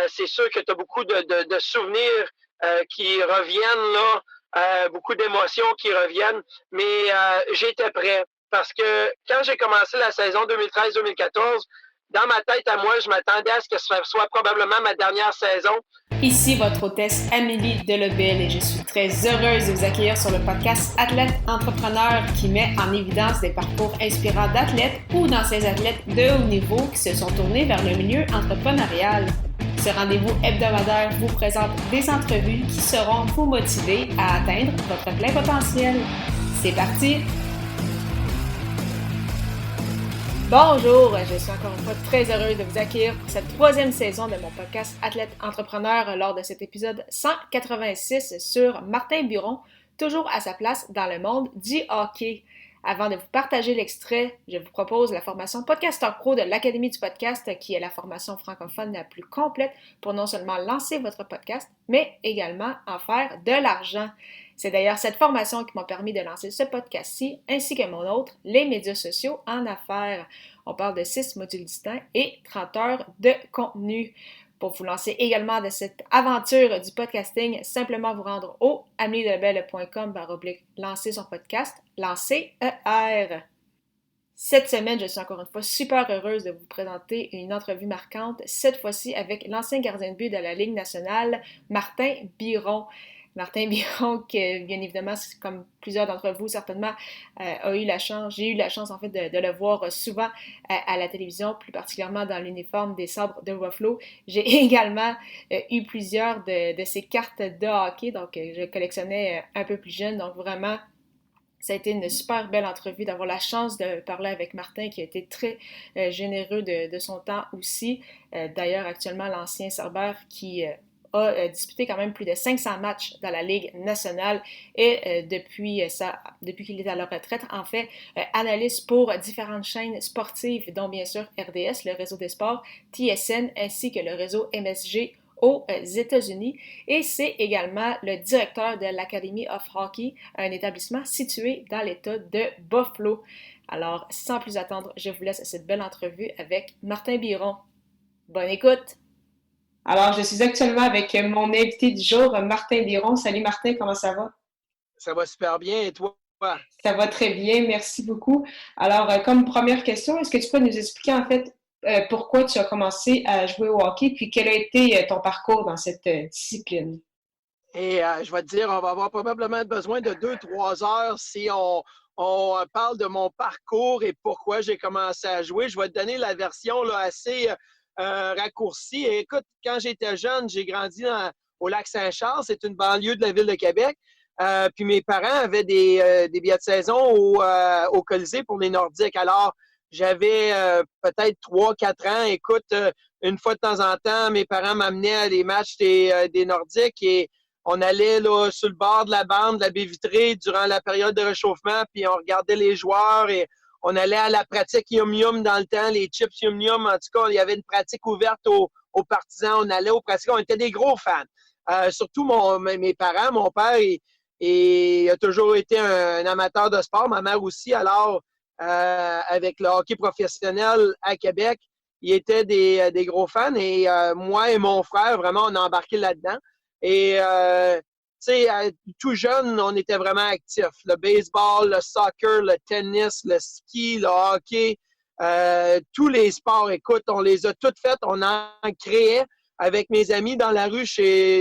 c'est sûr que tu as beaucoup de souvenirs qui reviennent là, beaucoup d'émotions qui reviennent, mais j'étais prêt parce que quand j'ai commencé la saison 2013-2014, dans ma tête à moi, je m'attendais à ce que ce soit probablement ma dernière saison. Ici votre hôtesse Amélie Delobel et je suis très heureuse de vous accueillir sur le podcast Athlète Entrepreneur qui met en évidence des parcours inspirants d'athlètes ou d'anciens athlètes de haut niveau qui se sont tournés vers le milieu entrepreneurial. Ce rendez-vous hebdomadaire vous présente des entrevues qui seront vous motiver à atteindre votre plein potentiel. C'est parti! Bonjour, je suis encore une fois très heureuse de vous accueillir pour cette troisième saison de mon podcast Athlète Entrepreneur lors de cet épisode 186 sur Martin Biron, toujours à sa place dans le monde du hockey. Avant de vous partager l'extrait, je vous propose la formation Podcaster Pro de l'Académie du podcast qui est la formation francophone la plus complète pour non seulement lancer votre podcast, mais également en faire de l'argent. C'est d'ailleurs cette formation qui m'a permis de lancer ce podcast-ci, ainsi que mon autre, les médias sociaux en affaires. On parle de 6 modules distincts et 30 heures de contenu. Pour vous lancer également de cette aventure du podcasting, simplement vous rendre au ameliedelebel.com/lancer son podcast, lancer ER. Cette semaine, je suis encore une fois super heureuse de vous présenter une entrevue marquante, cette fois-ci avec l'ancien gardien de but de la Ligue nationale, Martin Biron. Martin Biron, que bien évidemment, comme plusieurs d'entre vous certainement, j'ai eu la chance en fait de le voir souvent à la télévision, plus particulièrement dans l'uniforme des Sabres de Buffalo. J'ai également eu plusieurs de ses cartes de hockey, donc je collectionnais un peu plus jeune, donc vraiment, ça a été une super belle entrevue d'avoir la chance de parler avec Martin qui a été très généreux de son temps aussi. D'ailleurs, actuellement, l'ancien Cerbère qui a disputé quand même plus de 500 matchs dans la Ligue nationale et depuis qu'il est à la retraite, en fait, analyse pour différentes chaînes sportives, dont bien sûr RDS, le réseau des sports, TSN, ainsi que le réseau MSG aux États-Unis. Et c'est également le directeur de l'Academy of Hockey, un établissement situé dans l'État de Buffalo. Alors, sans plus attendre, je vous laisse cette belle entrevue avec Martin Biron. Bonne écoute! Alors, je suis actuellement avec mon invité du jour, Martin Biron. Salut Martin, comment ça va? Ça va super bien, et toi? Ça va très bien, merci beaucoup. Alors, comme première question, est-ce que tu peux nous expliquer en fait pourquoi tu as commencé à jouer au hockey, puis quel a été ton parcours dans cette discipline? Et je vais te dire, on va avoir probablement besoin de 2-3 heures si on parle de mon parcours et pourquoi j'ai commencé à jouer. Je vais te donner la version là, assez raccourcie. Et écoute, quand j'étais jeune, j'ai grandi au Lac-Saint-Charles. C'est une banlieue de la ville de Québec. Puis mes parents avaient des billets de saison au Colisée pour les Nordiques. Alors, j'avais peut-être 3-4 ans. Écoute, une fois de temps en temps, mes parents m'amenaient à des matchs des Nordiques et on allait là, sur le bord de la bande, de la baie vitrée, durant la période de réchauffement, puis on regardait les joueurs et on allait à la pratique Yum Yum dans le temps, les chips Yum Yum. En tout cas, il y avait une pratique ouverte aux partisans. On allait aux pratiques. On était des gros fans. Surtout mes parents, mon père, il a toujours été un amateur de sport, ma mère aussi. Alors, avec le hockey professionnel à Québec, ils étaient des gros fans. Et moi et mon frère, vraiment, on a embarqué là-dedans. Et, tu sais, tout jeune, on était vraiment actifs. Le baseball, le soccer, le tennis, le ski, le hockey, tous les sports, écoute, on les a toutes faites. On en créait avec mes amis dans la rue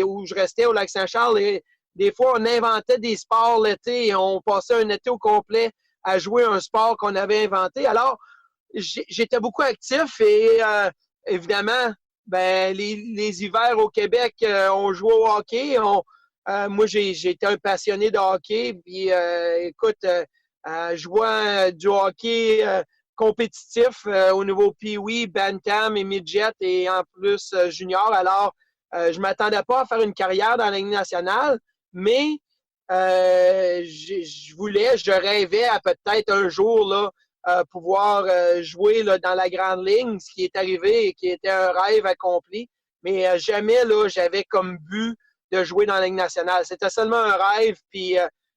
où je restais au Lac-Saint-Charles. Et des fois, on inventait des sports l'été et on passait un été au complet à jouer un sport qu'on avait inventé. Alors, j'étais beaucoup actif et évidemment, ben, les hivers au Québec, on jouait au hockey. Moi, j'étais un passionné de hockey. Puis, écoute, je jouais du hockey compétitif au niveau Pee-wee, Bantam et Midget et en plus junior. Alors, je ne m'attendais pas à faire une carrière dans la Ligue nationale, mais je rêvais à peut-être un jour là, pouvoir jouer là, dans la grande ligne, ce qui est arrivé et qui était un rêve accompli. Mais jamais là, j'avais comme but de jouer dans la Ligue nationale. C'était seulement un rêve, puis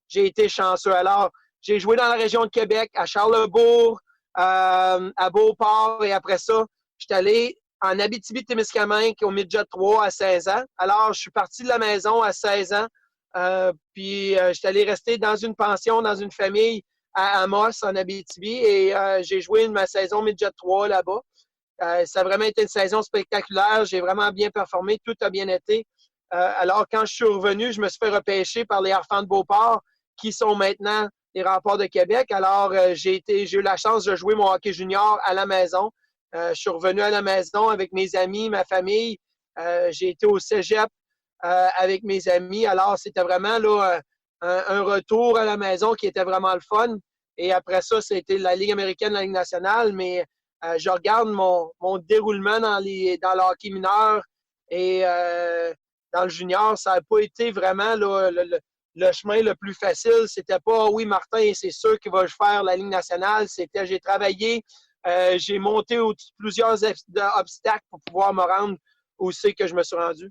j'ai été chanceux. Alors, j'ai joué dans la région de Québec, à Charlesbourg, à Beauport, et après ça, je suis allé en Abitibi-Témiscamingue au Midget 3 à 16 ans. Alors, je suis parti de la maison à 16 ans. Puis, je suis allé rester dans une pension, dans une famille à Amos, en Abitibi. Et j'ai joué ma saison Midget 3 là-bas. Ça a vraiment été une saison spectaculaire. J'ai vraiment bien performé. Tout a bien été. Alors, quand je suis revenu, je me suis fait repêcher par les Harfans de Beauport, qui sont maintenant les Remparts de Québec. Alors, j'ai eu la chance de jouer mon hockey junior à la maison. Je suis revenu à la maison avec mes amis, ma famille. J'ai été au cégep avec mes amis. Alors, c'était vraiment là, un retour à la maison qui était vraiment le fun. Et après ça, c'était la Ligue américaine, la Ligue nationale. Mais je regarde mon déroulement dans le hockey mineur et dans le junior. Ça n'a pas été vraiment là, le chemin le plus facile. C'était pas, oui, Martin, c'est sûr qu'il va faire la Ligue nationale. C'était, j'ai travaillé, j'ai monté plusieurs obstacles pour pouvoir me rendre où c'est que je me suis rendu.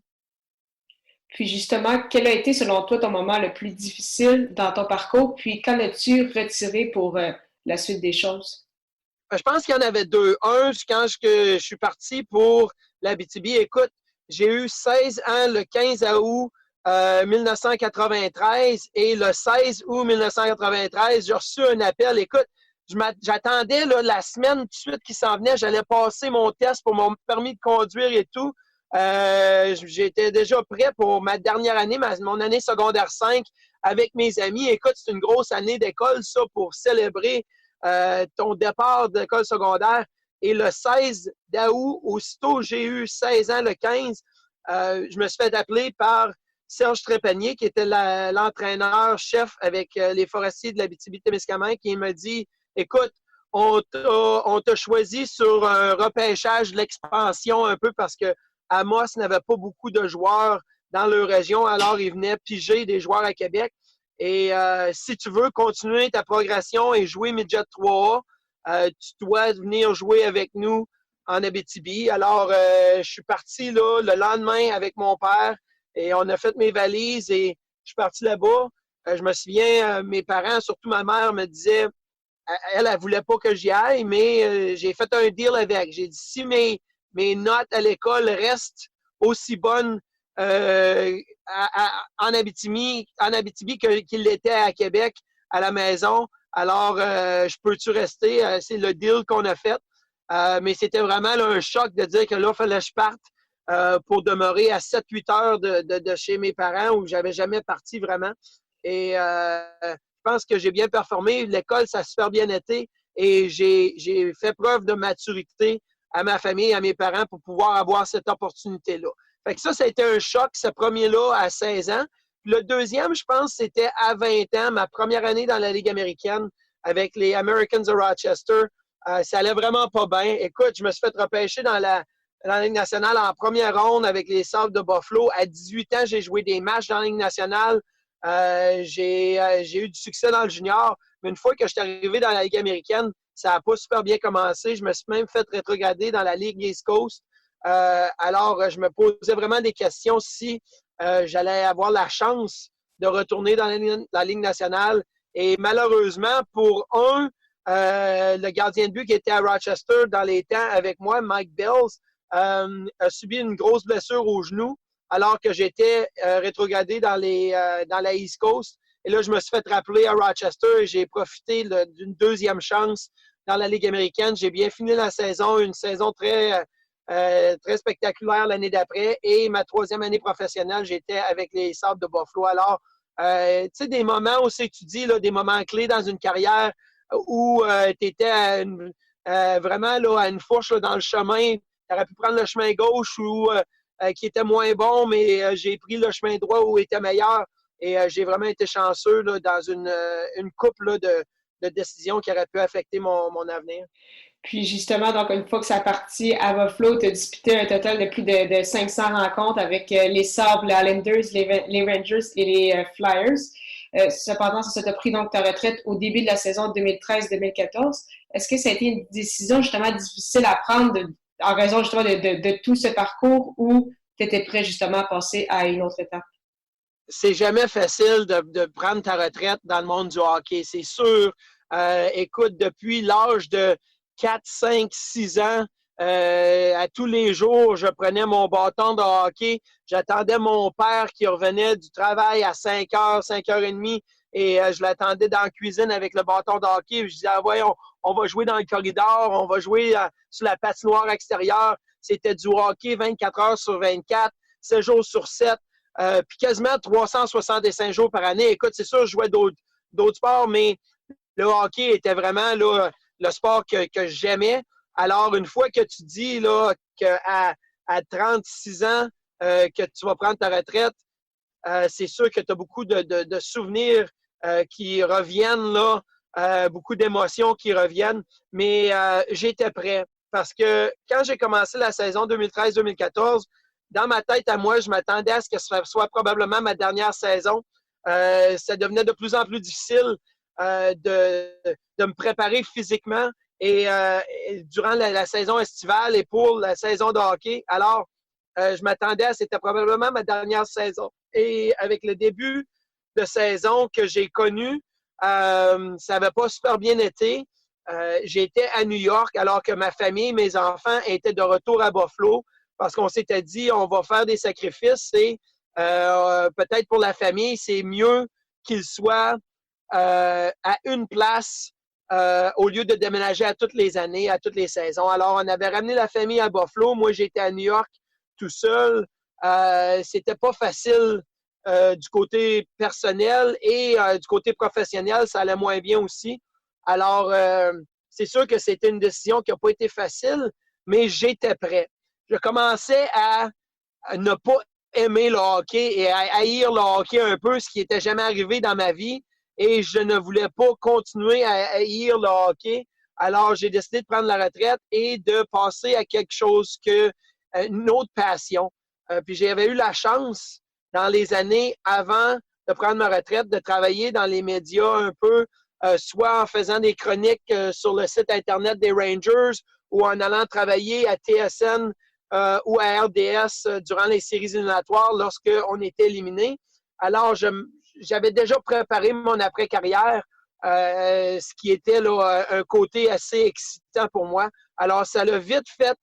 Puis justement, quel a été selon toi ton moment le plus difficile dans ton parcours? Puis quand as-tu retiré pour la suite des choses? Je pense qu'il y en avait deux. Un, quand je suis parti pour l'Abitibi, écoute, j'ai eu 16 ans le 15 août 1993 et le 16 août 1993, j'ai reçu un appel. Écoute, j'attendais là, la semaine tout de suite qui s'en venait. J'allais passer mon test pour mon permis de conduire et tout. J'étais déjà prêt pour ma dernière année, mon année secondaire 5 avec mes amis. Écoute, c'est une grosse année d'école, ça, pour célébrer ton départ d'école secondaire. Et le 16 d'août, aussitôt j'ai eu 16 ans, le 15, je me suis fait appeler par Serge Trépanier, qui était l'entraîneur-chef avec les Forestiers de l'Abitibi-Témiscamingue, qui m'a dit, écoute, on t'a choisi sur un repêchage de l'expansion un peu parce que Amos n'avait pas beaucoup de joueurs dans leur région, alors il venait piger des joueurs à Québec. Et si tu veux continuer ta progression et jouer Midget 3A, tu dois venir jouer avec nous en Abitibi. Alors, je suis parti là, le lendemain avec mon père et on a fait mes valises et je suis parti là-bas. Je me souviens, mes parents, surtout ma mère, me disaient, elle ne voulait pas que j'y aille, mais j'ai fait un deal avec. J'ai dit, si mes notes à l'école restent aussi bonnes en Abitibi qu'il l'était à Québec, à la maison. Alors, je peux-tu rester? C'est le deal qu'on a fait. Mais c'était vraiment là, un choc de dire que là, il fallait que je parte pour demeurer à 7-8 heures de chez mes parents où j'avais jamais parti vraiment. Et je pense que j'ai bien performé. L'école, ça a super bien été. Et j'ai fait preuve de maturité à ma famille, à mes parents pour pouvoir avoir cette opportunité-là. Fait que ça a été un choc, ce premier-là, à 16 ans. Puis le deuxième, je pense, c'était à 20 ans, ma première année dans la Ligue américaine avec les Americans de Rochester. Ça allait vraiment pas bien. Écoute, je me suis fait repêcher dans la Ligue nationale en première ronde avec les Sabres de Buffalo. À 18 ans, j'ai joué des matchs dans la Ligue nationale. J'ai eu du succès dans le junior. Mais une fois que je suis arrivé dans la Ligue américaine, ça n'a pas super bien commencé. Je me suis même fait rétrograder dans la Ligue East Coast. Alors, je me posais vraiment des questions si j'allais avoir la chance de retourner dans la Ligue nationale. Et malheureusement, pour le gardien de but qui était à Rochester dans les temps avec moi, Mike Bells, a subi une grosse blessure au genou alors que j'étais rétrogradé dans la East Coast. Et là, je me suis fait rappeler à Rochester et j'ai profité d'une deuxième chance dans la Ligue américaine. J'ai bien fini la saison, une saison très spectaculaire l'année d'après. Et ma troisième année professionnelle, j'étais avec les Sabres de Buffalo. Alors, tu sais, des moments où tu dis, là, des moments clés dans une carrière où tu étais vraiment là, à une fourche là, dans le chemin. Tu aurais pu prendre le chemin gauche ou qui était moins bon, mais j'ai pris le chemin droit où il était meilleur. Et j'ai vraiment été chanceux là, dans une couple là, de décisions qui auraient pu affecter mon avenir. Puis justement, donc une fois que ça a parti à Buffalo, tu as disputé un total de plus de 500 rencontres avec les Sabres, les Islanders, les Rangers et les Flyers. Cependant, ça t'a pris donc ta retraite au début de la saison 2013-2014. Est-ce que ça a été une décision justement difficile à prendre en raison justement de tout ce parcours ou tu étais prêt justement à passer à une autre étape? C'est jamais facile de prendre ta retraite dans le monde du hockey, c'est sûr. Écoute, depuis l'âge de 4, 5, 6 ans, À tous les jours, je prenais mon bâton de hockey. J'attendais mon père qui revenait du travail à 5h, 5h30 et je l'attendais dans la cuisine avec le bâton de hockey. Je disais, ah ouais, on va jouer dans le corridor, on va jouer sur la patinoire extérieure. C'était du hockey 24 heures sur 24, 7 jours sur 7, puis quasiment 365 jours par année. Écoute, c'est sûr, je jouais d'autres sports, mais le hockey était vraiment là, le sport que j'aimais. Alors, une fois que tu dis là, qu'à 36 ans, que tu vas prendre ta retraite, c'est sûr que tu as beaucoup de souvenirs qui reviennent, là, beaucoup d'émotions qui reviennent, mais j'étais prêt parce que quand j'ai commencé la saison 2013-2014, dans ma tête à moi, je m'attendais à ce que ce soit probablement ma dernière saison. Ça devenait de plus en plus difficile de me préparer physiquement et durant la saison estivale et pour la saison de hockey. Alors, je m'attendais à c'était probablement ma dernière saison. Et avec le début de saison que j'ai connu, ça n'avait pas super bien été. J'étais à New York alors que ma famille, mes enfants étaient de retour à Buffalo parce qu'on s'était dit on va faire des sacrifices et peut-être pour la famille, c'est mieux qu'ils soient à une place au lieu de déménager à toutes les années, à toutes les saisons. Alors, on avait ramené la famille à Buffalo. Moi, j'étais à New York tout seul. C'était pas facile du côté personnel et du côté professionnel, ça allait moins bien aussi. Alors, c'est sûr que c'était une décision qui n'a pas été facile, mais j'étais prêt. Je commençais à ne pas aimer le hockey et à haïr le hockey un peu, ce qui n'était jamais arrivé dans ma vie. Et je ne voulais pas continuer à haïr le hockey. Alors, j'ai décidé de prendre la retraite et de passer à quelque chose que une autre passion. Puis j'avais eu la chance, dans les années avant de prendre ma retraite, de travailler dans les médias un peu, soit en faisant des chroniques sur le site Internet des Rangers ou en allant travailler à TSN ou à RDS durant les séries éliminatoires lorsqu'on était éliminé. Alors, j'avais déjà préparé mon après-carrière, ce qui était là, un côté assez excitant pour moi. Alors, ça l'a vite fait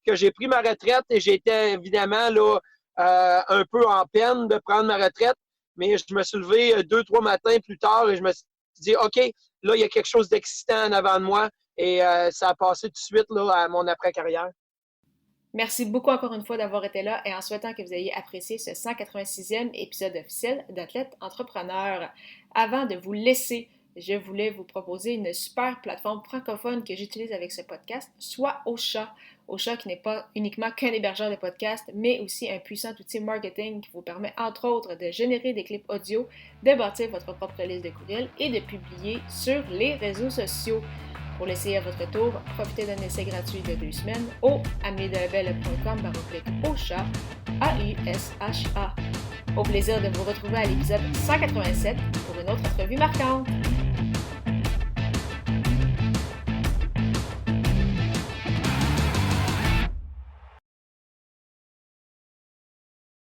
que j'ai pris ma retraite et j'étais évidemment là, un peu en peine de prendre ma retraite, mais je me suis levé 2-3 matins plus tard et je me suis dit, OK, là, il y a quelque chose d'excitant en avant de moi et ça a passé tout de suite là, à mon après-carrière. Merci beaucoup encore une fois d'avoir été là et en souhaitant que vous ayez apprécié ce 186e épisode officiel d'Athlète Entrepreneur. Avant de vous laisser, je voulais vous proposer une super plateforme francophone que j'utilise avec ce podcast, soit Ocha. Ocha qui n'est pas uniquement qu'un hébergeur de podcasts, mais aussi un puissant outil marketing qui vous permet entre autres de générer des clips audio, de bâtir votre propre liste de courriels et de publier sur les réseaux sociaux. Pour l'essayer à votre tour, profitez d'un essai gratuit de 2 semaines au amiedelabel.com/Ocha, AUSHA. Au plaisir de vous retrouver à l'épisode 187 pour une autre entrevue marquante.